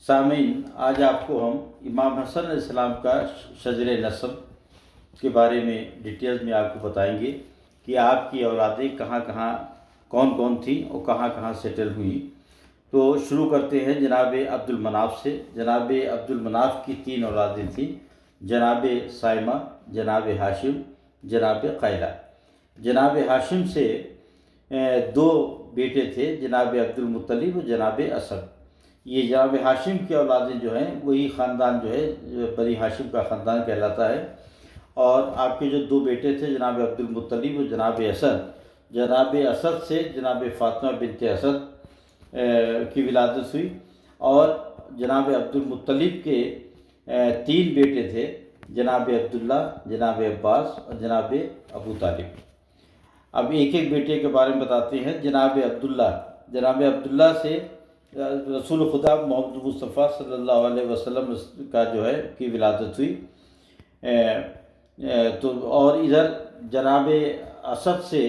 سامعین، آج آپ کو ہم امام حسن علیہ السلام کا شجر نسب کے بارے میں ڈیٹیلز میں آپ کو بتائیں گے کہ آپ کی اولادیں کہاں کہاں کون کون تھیں اور کہاں کہاں سیٹل ہوئیں۔ تو شروع کرتے ہیں جناب عبد المناف سے۔ جناب عبد المناف کی 3 اولادیں تھیں، جناب سائمہ، جناب ہاشم، جناب قیلہ۔ جناب ہاشم سے 2 بیٹے تھے، جناب عبد المطلب اور جناب اسد۔ یہ جناب ہاشم کی اولادیں جو ہیں وہی خاندان جو ہے بنی ہاشم کا خاندان کہلاتا ہے۔ اور آپ کے جو 2 بیٹے تھے جناب عبد المطلب اور جناب اسد، جناب اسد سے جناب فاطمہ بنت اسد کی ولادت ہوئی۔ اور جناب عبد المطلب کے 3 بیٹے تھے، جناب عبداللہ، جناب عباس اور جناب ابو طالب۔ اب ایک ایک بیٹے کے بارے میں بتاتے ہیں۔ جناب عبداللہ سے رسول خدا محمد مصطفیٰ صلی اللہ علیہ وسلم کا جو ہے کی ولادت ہوئی۔ تو اور ادھر جناب اسد سے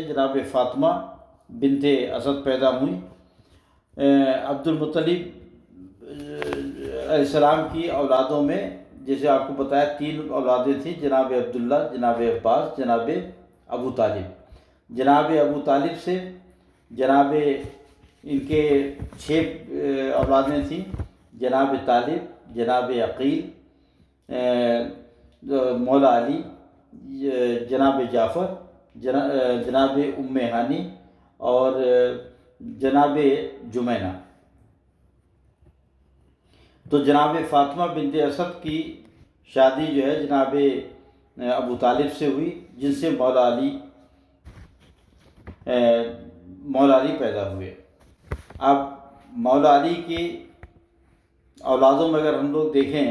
جناب فاطمہ بنت اسد پیدا ہوئی۔ عبد المطلب علیہ السلام کی اولادوں میں جیسے آپ کو بتایا 3 اولادیں تھیں، جناب عبداللہ، جناب عباس، جناب ابو طالب۔ جناب ابو طالب سے جناب ان کے 6 اولادیں تھیں، جناب طالب، جناب عقیل، مولا علی، جناب جعفر، جناب ام ہانی اور جناب جمینہ۔ تو جناب فاطمہ بنت اسد کی شادی جو ہے جناب ابو طالب سے ہوئی، جن سے مولا علی پیدا ہوئے۔ اب مولا علی کی اولادوں میں اگر ہم لوگ دیکھیں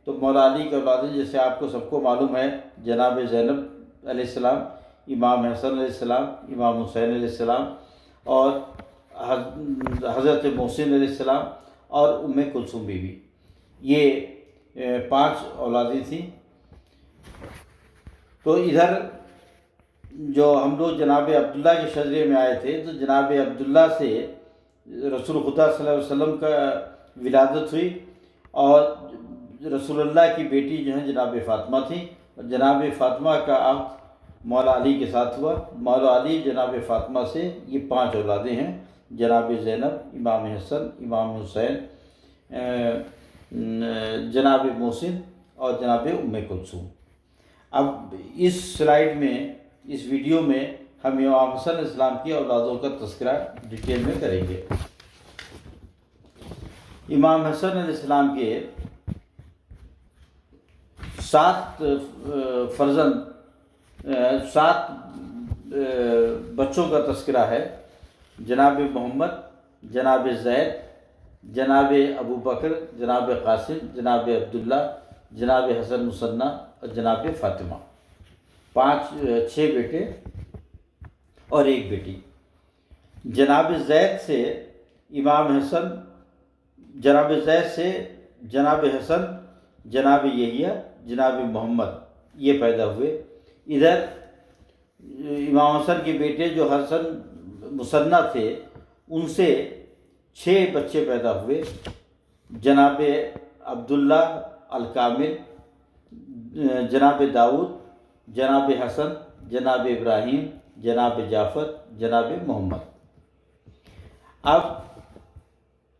تو مولا علی کی اولادیں جیسے آپ کو سب کو معلوم ہے، جناب زینب علیہ السلام، امام حسن علیہ السلام، امام حسین علیہ السلام اور حضرت محسن علیہ السلام اور ام کلثوم بیوی۔ یہ 5 اولادیں تھیں۔ تو ادھر جو ہم لوگ جناب عبداللہ کے شجرے میں آئے تھے، تو جناب عبداللہ سے رسول خدا صلی اللہ علیہ وسلم کا ولادت ہوئی اور رسول اللہ کی بیٹی جو ہیں جناب فاطمہ تھیں، اور جناب فاطمہ کا عقد مولا علی کے ساتھ ہوا۔ مولا علی جناب فاطمہ سے یہ 5 اولادیں ہیں، جناب زینب، امام حسن، امام حسین، جناب محسن اور جناب ام کلثوم۔ اب اس سلائیڈ میں، اس ویڈیو میں ہم امام حسن علیہ السلام کی اولادوں کا تذکرہ ڈیٹیل میں کریں گے۔ امام حسن علیہ السلام کے 7 بچوں کا تذکرہ ہے۔ جناب محمد، جناب زید، جناب ابو بکر، جناب قاسم، جناب عبداللہ، جناب حسن مثنیٰ اور جناب فاطمہ۔ 6 بیٹے اور 1 بیٹی۔ جناب زید سے جناب حسن، جناب یحییٰ، جناب محمد یہ پیدا ہوئے۔ ادھر امام حسن کے بیٹے جو حسن مثنیٰ تھے، ان سے 6 بچے پیدا ہوئے، جناب عبداللہ الکامل، جناب داؤد، جناب حسن، جناب ابراہیم، جناب جعفر، جناب محمد۔ اب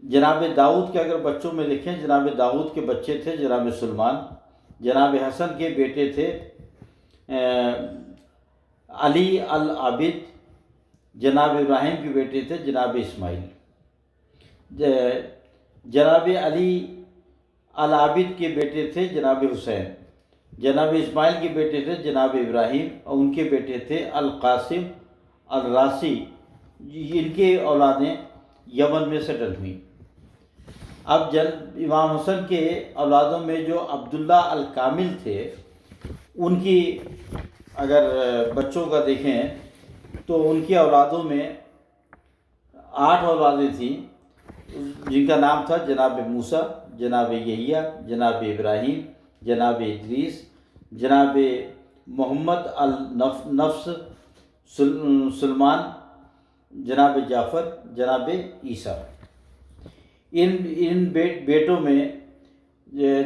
جناب داؤد کے اگر بچوں میں دیکھیں، جناب داؤد کے بچے تھے جناب سلمان۔ جناب حسن کے بیٹے تھے علی العابد۔ جناب ابراہیم کے بیٹے تھے جناب اسماعیل۔ جناب علی العابد کے بیٹے تھے جناب حسین۔ جناب اسماعیل کے بیٹے تھے جناب ابراہیم اور ان کے بیٹے تھے القاسم، الراسی۔ ان کے اولادیں یمن میں سیٹل ہوئیں۔ اب امام حسن کے اولادوں میں جو عبداللہ الکامل تھے، ان کی اگر بچوں کا دیکھیں تو ان کی اولادوں میں 8 اولادیں تھیں، جن کا نام تھا جناب موسیٰ، جناب یحییٰ، جناب ابراہیم، جناب ادریس، جناب محمد النفس، سلمان، جناب جعفر، جناب عیسیٰ۔ ان بیٹوں میں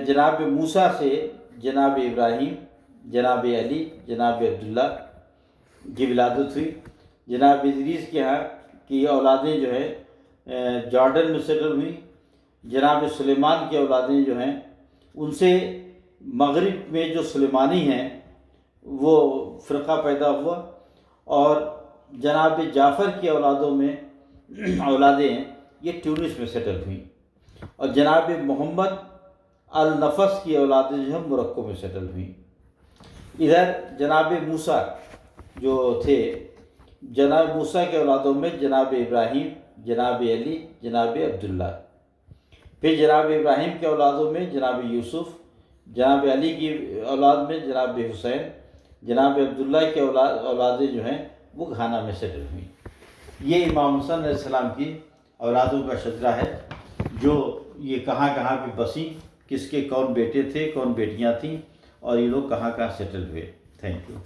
جناب موسیٰ سے جناب ابراہیم، جناب علی، جناب عبداللہ کی ولادت ہوئی۔ جناب ادریس کے ہاں کی اولادیں جو ہیں جارڈن میں سیٹل ہوئیں۔ جناب سلیمان کی اولادیں جو ہیں ان سے مغرب میں جو سلیمانی ہیں وہ فرقہ پیدا ہوا، اور جناب جعفر کی اولادیں ہیں یہ ٹیونس میں سیٹل ہوئیں، اور جناب محمد النفس کی اولادیں جو ہیں موروکو میں سیٹل ہوئیں۔ ادھر جناب موسیٰ جو تھے، جناب موسیٰ کے اولادوں میں جناب ابراہیم، جناب علی، جناب عبداللہ۔ پھر جناب ابراہیم کے اولادوں میں جناب یوسف، جناب علی کی اولاد میں جناب حسین، جناب عبداللہ کے اولادیں جو ہیں وہ گھانا میں سیٹل ہوئیں۔ یہ امام حسن علیہ السلام کی اولادوں کا شجرہ ہے، جو یہ کہاں کہاں پہ بسیں، کس کے کون بیٹے تھے، کون بیٹیاں تھیں، اور یہ لوگ کہاں کہاں سیٹل ہوئے۔ Thank you.